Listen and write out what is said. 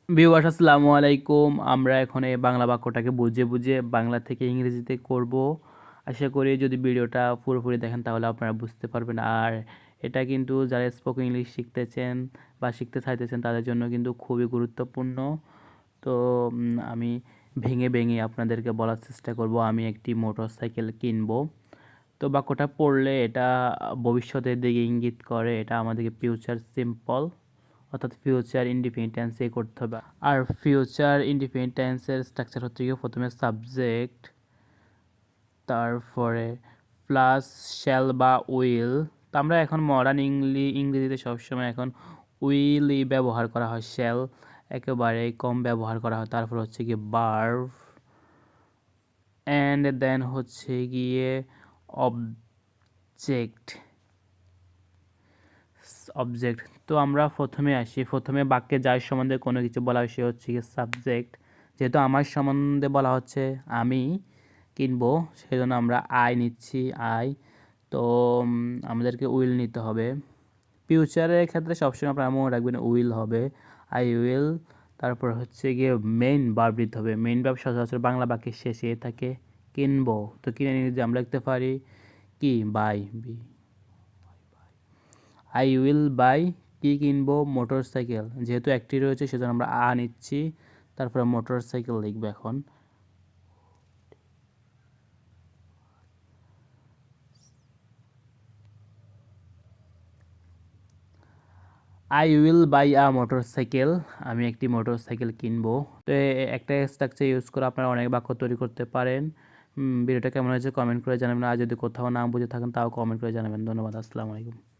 Viewers আসসালামু আলাইকুম। আমরা এখন এই বাংলা বাক্যটাকে বুঝে বুঝে বাংলা থেকে ইংরেজিতে করব। আশা করি যদি ভিডিওটা পুরোপুরি দেখেন তাহলে আপনারা বুঝতে পারবেন। আর এটা কিন্তু যারা স্পোকেন ইংলিশ শিখতেছেন বা শিখতে চাইতেছেন তাদের জন্য কিন্তু খুবই গুরুত্বপূর্ণ। তো আমি ভেঙে ভেঙে আপনাদেরকে বলার চেষ্টা করব। আমি একটি মোটরসাইকেল কিনবো। তো বাক্যটা পড়লে এটা ভবিষ্যতের দিকে ইঙ্গিত করে। এটা আমাদেরকে ফিউচার সিম্পল অর্থাৎ ফিউচার ইনডিফিনিট টেন্সে করতে হবে। আর ফিউচার ইনডিফিনিট টেন্সের স্ট্রাকচার হচ্ছে গিয়ে প্রথমে সাবজেক্ট, তারপরে প্লাস শ্যাল বা উইল। তো আমরা এখন মডার্ন ইংরেজিতে সবসময় এখন উইলই ব্যবহার করা হয়, শ্যাল একেবারে কম ব্যবহার করা হয়। তারপর হচ্ছে গিয়ে ভার্ব, অ্যান্ড দেন হচ্ছে গিয়ে অবজেক্ট। অবজেক্ট তো আমরা প্রথমে আসি, প্রথমে বাক্যে যার সম্বন্ধে কোনো কিছু বলা হয় সে হচ্ছে গিয়ে সাবজেক্ট। যেহেতু আমার সম্বন্ধে বলা হচ্ছে আমি কিনবো, সেজন্য আমরা আই নিচ্ছি, আই। তো আমাদেরকে উইল নিতে হবে। ফিউচারের ক্ষেত্রে সবসময় আপনারা মনে রাখবেন উইল হবে, আই উইল। তারপর হচ্ছে গিয়ে মেইন ভার্ব নিতে হবে। মেইন ভার্ব সচরাচর বাংলা বাক্যের শেষে থাকে। কিনবো, তো কিনে নিয়ে যে আমরা লিখতে পারি কি, buy, be. I will buy, কি কিনবো, মোটর সাইকেল। যেহেতু একটি রয়েছে সেজন্য আমরা নিচ্ছি, তারপরে মোটর সাইকেল লিখবো এখন। I will by a motor cycle, আমি একটি মোটর সাইকেল কিনবো। তো একটা স্ট্রাকচার ইউজ করে আপনারা অনেক বাক্য তৈরি করতে পারেন। ভিডিওটা কেমন হয়েছে কমেন্ট করে জানাবেন। আর যদি কোথাও না বুঝে থাকেন তাও কমেন্ট করে জানাবেন। ধন্যবাদ। আসসালামু আলাইকুম।